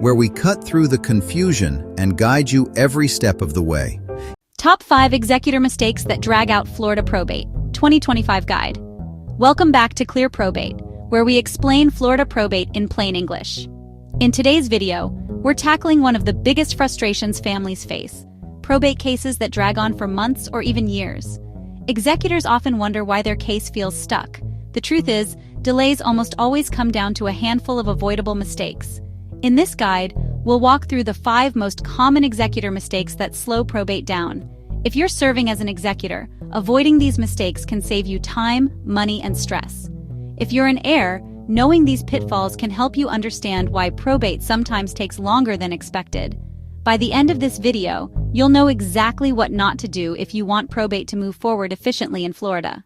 where we cut through the confusion and guide you every step of the way. Top 5 Executor Mistakes That Drag Out Florida Probate, 2025 Guide. Welcome back to Clear Probate, where we explain Florida probate in plain English. In today's video, we're tackling one of the biggest frustrations families face: probate cases that drag on for months or even years. Executors often wonder why their case feels stuck. The truth is, delays almost always come down to a handful of avoidable mistakes. In this guide, we'll walk through the 5 most common executor mistakes that slow probate down. If you're serving as an executor, avoiding these mistakes can save you time, money, and stress. If you're an heir, knowing these pitfalls can help you understand why probate sometimes takes longer than expected. By the end of this video, you'll know exactly what not to do if you want probate to move forward efficiently in Florida.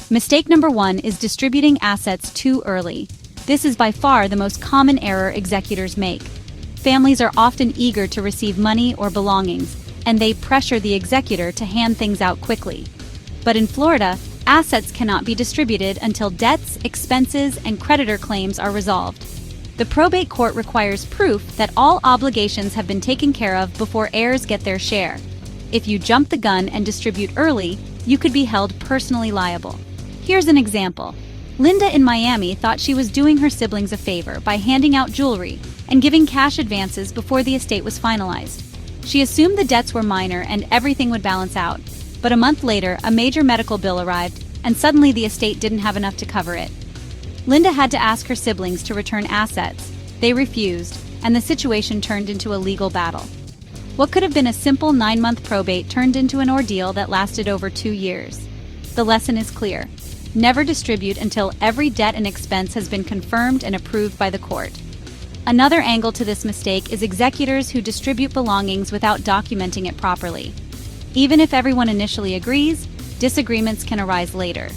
Mistake number 1 is distributing assets too early. This is by far the most common error executors make. Families are often eager to receive money or belongings, and they pressure the executor to hand things out quickly. But in Florida, assets cannot be distributed until debts, expenses, and creditor claims are resolved. The probate court requires proof that all obligations have been taken care of before heirs get their share. If you jump the gun and distribute early, you could be held personally liable. Here's an example. Linda in Miami thought she was doing her siblings a favor by handing out jewelry and giving cash advances before the estate was finalized. She assumed the debts were minor and everything would balance out. But a month later, a major medical bill arrived, and suddenly the estate didn't have enough to cover it. Linda had to ask her siblings to return assets. They refused, and the situation turned into a legal battle. What could have been a simple 9-month probate turned into an ordeal that lasted over 2 years. The lesson is clear. Never distribute until every debt and expense has been confirmed and approved by the court. Another angle to this mistake is executors who distribute belongings without documenting it properly. Even if everyone initially agrees, disagreements can arise later.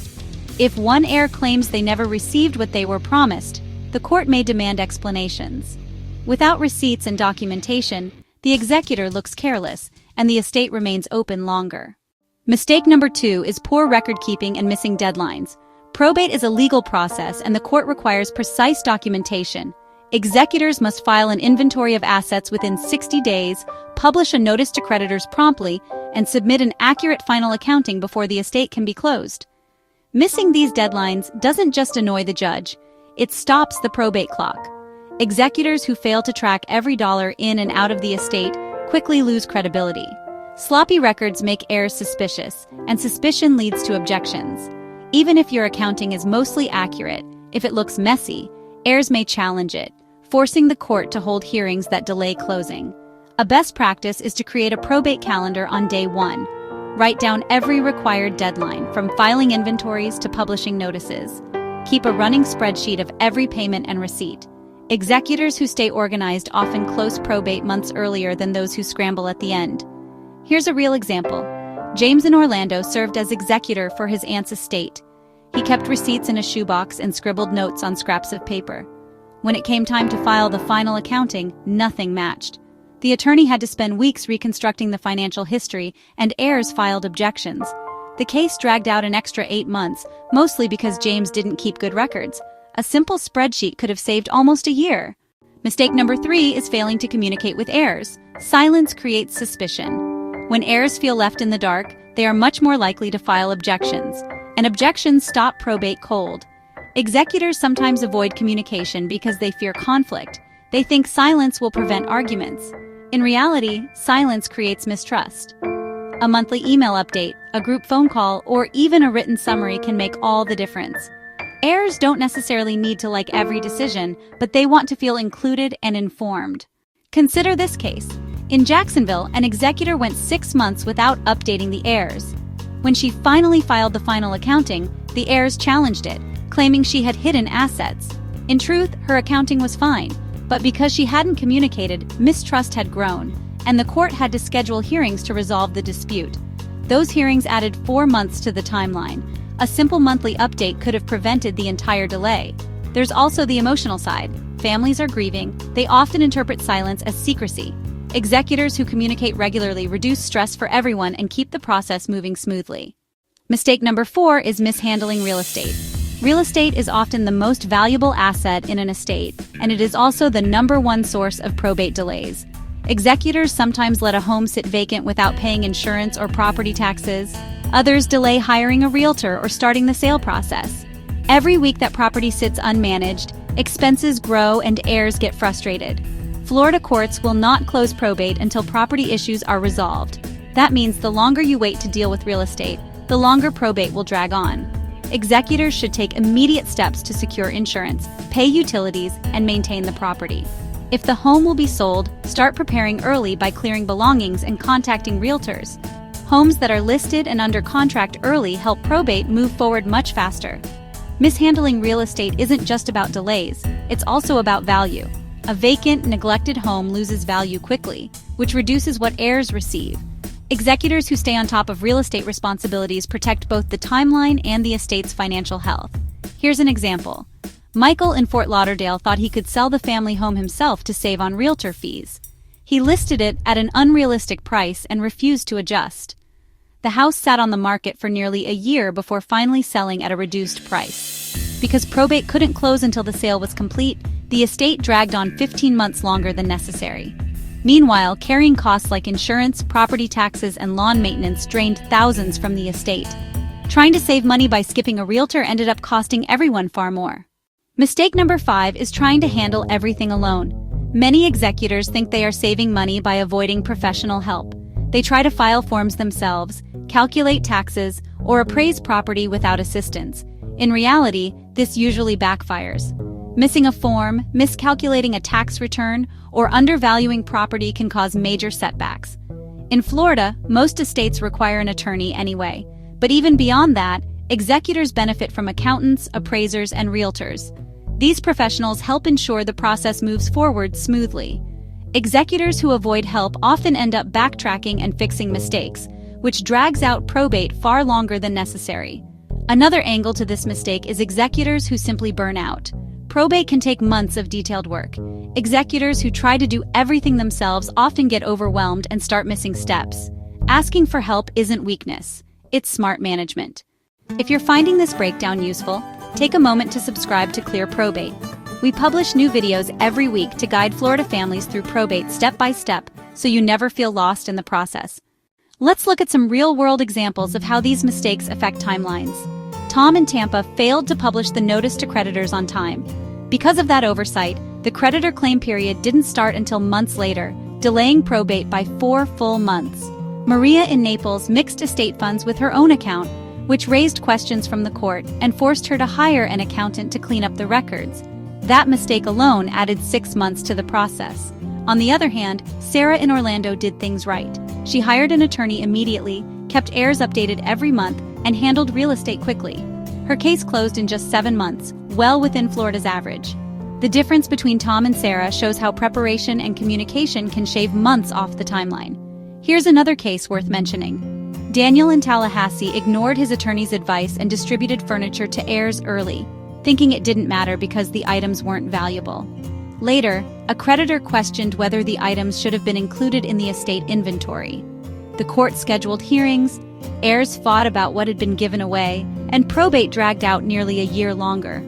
If one heir claims they never received what they were promised, the court may demand explanations. Without receipts and documentation, the executor looks careless, and the estate remains open longer. Mistake number 2 is poor record keeping and missing deadlines. Probate is a legal process, and the court requires precise documentation. Executors must file an inventory of assets within 60 days, publish a notice to creditors promptly, and submit an accurate final accounting before the estate can be closed. Missing these deadlines doesn't just annoy the judge, it stops the probate clock. Executors who fail to track every dollar in and out of the estate quickly lose credibility. Sloppy records make heirs suspicious, and suspicion leads to objections. Even if your accounting is mostly accurate, if it looks messy, heirs may challenge it, forcing the court to hold hearings that delay closing. A best practice is to create a probate calendar on day 1. Write down every required deadline, from filing inventories to publishing notices. Keep a running spreadsheet of every payment and receipt. Executors who stay organized often close probate months earlier than those who scramble at the end. Here's a real example. James in Orlando served as executor for his aunt's estate. He kept receipts in a shoebox and scribbled notes on scraps of paper. When it came time to file the final accounting, nothing matched. The attorney had to spend weeks reconstructing the financial history, and heirs filed objections. The case dragged out an extra 8 months, mostly because James didn't keep good records. A simple spreadsheet could have saved almost a year. Mistake number 3 is failing to communicate with heirs. Silence creates suspicion. When heirs feel left in the dark, they are much more likely to file objections, and objections stop probate cold. Executors sometimes avoid communication because they fear conflict. They think silence will prevent arguments. In reality, silence creates mistrust. A monthly email update, a group phone call, or even a written summary can make all the difference. Heirs don't necessarily need to like every decision, but they want to feel included and informed. Consider this case. In Jacksonville, an executor went 6 months without updating the heirs. When she finally filed the final accounting, the heirs challenged it, claiming she had hidden assets. In truth, her accounting was fine, but because she hadn't communicated, mistrust had grown, and the court had to schedule hearings to resolve the dispute. Those hearings added 4 months to the timeline. A simple monthly update could have prevented the entire delay. There's also the emotional side. Families are grieving. They often interpret silence as secrecy. Executors who communicate regularly reduce stress for everyone and keep the process moving smoothly. Mistake number 4 is mishandling real estate. Real estate is often the most valuable asset in an estate, and it is also the #1 source of probate delays. Executors sometimes let a home sit vacant without paying insurance or property taxes. Others delay hiring a realtor or starting the sale process. Every week that property sits unmanaged, expenses grow and heirs get frustrated. Florida courts will not close probate until property issues are resolved. That means the longer you wait to deal with real estate, the longer probate will drag on. Executors should take immediate steps to secure insurance, pay utilities, and maintain the property. If the home will be sold, start preparing early by clearing belongings and contacting realtors. Homes that are listed and under contract early help probate move forward much faster. Mishandling real estate isn't just about delays, it's also about value. A vacant, neglected home loses value quickly, which reduces what heirs receive. Executors who stay on top of real estate responsibilities protect both the timeline and the estate's financial health. Here's an example. Michael in Fort Lauderdale thought he could sell the family home himself to save on realtor fees. He listed it at an unrealistic price and refused to adjust. The house sat on the market for nearly a year before finally selling at a reduced price. Because probate couldn't close until the sale was complete, the estate dragged on 15 months longer than necessary. Meanwhile, carrying costs like insurance, property taxes, and lawn maintenance drained thousands from the estate. Trying to save money by skipping a realtor ended up costing everyone far more. Mistake number 5 is trying to handle everything alone. Many executors think they are saving money by avoiding professional help. They try to file forms themselves, calculate taxes, or appraise property without assistance. In reality, this usually backfires. Missing a form, miscalculating a tax return, or undervaluing property can cause major setbacks. In Florida, most estates require an attorney anyway, but even beyond that, executors benefit from accountants, appraisers, and realtors. These professionals help ensure the process moves forward smoothly. Executors who avoid help often end up backtracking and fixing mistakes, which drags out probate far longer than necessary. Another angle to this mistake is executors who simply burn out. Probate can take months of detailed work. Executors who try to do everything themselves often get overwhelmed and start missing steps. Asking for help isn't weakness, it's smart management. If you're finding this breakdown useful, take a moment to subscribe to Clear Probate. We publish new videos every week to guide Florida families through probate step by step, so you never feel lost in the process. Let's look at some real-world examples of how these mistakes affect timelines. Tom in Tampa failed to publish the notice to creditors on time. Because of that oversight, the creditor claim period didn't start until months later, delaying probate by 4 full months. Maria in Naples mixed estate funds with her own account, which raised questions from the court and forced her to hire an accountant to clean up the records. That mistake alone added 6 months to the process. On the other hand, Sarah in Orlando did things right. She hired an attorney immediately, kept heirs updated every month, and handled real estate quickly. Her case closed in just 7 months, well within Florida's average. The difference between Tom and Sarah shows how preparation and communication can shave months off the timeline. Here's another case worth mentioning. Daniel in Tallahassee ignored his attorney's advice and distributed furniture to heirs early, thinking it didn't matter because the items weren't valuable. Later, a creditor questioned whether the items should have been included in the estate inventory. The court scheduled hearings, heirs fought about what had been given away, and probate dragged out nearly a year longer.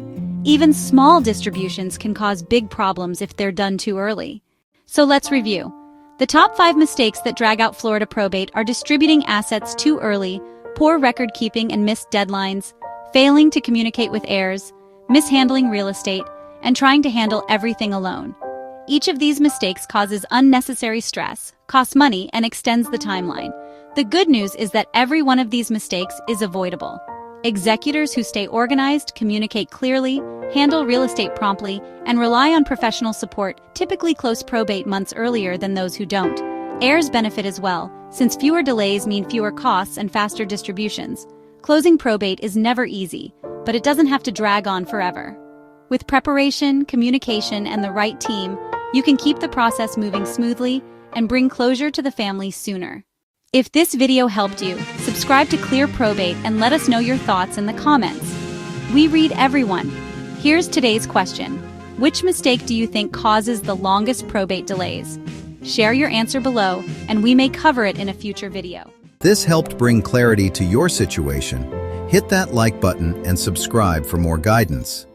Even small distributions can cause big problems if they're done too early. So let's review. The top 5 mistakes that drag out Florida probate are distributing assets too early, poor record keeping and missed deadlines, failing to communicate with heirs, mishandling real estate, and trying to handle everything alone. Each of these mistakes causes unnecessary stress, costs money, and extends the timeline. The good news is that every one of these mistakes is avoidable. Executors who stay organized, communicate clearly, handle real estate promptly, and rely on professional support typically close probate months earlier than those who don't. Heirs benefit as well, since fewer delays mean fewer costs and faster distributions. Closing probate is never easy, but it doesn't have to drag on forever. With preparation, communication, and the right team, you can keep the process moving smoothly and bring closure to the family sooner. If this video helped you, subscribe to Clear Probate and let us know your thoughts in the comments. We read everyone. Here's today's question. Which mistake do you think causes the longest probate delays? Share your answer below, and we may cover it in a future video. This helped bring clarity to your situation. Hit that like button and subscribe for more guidance.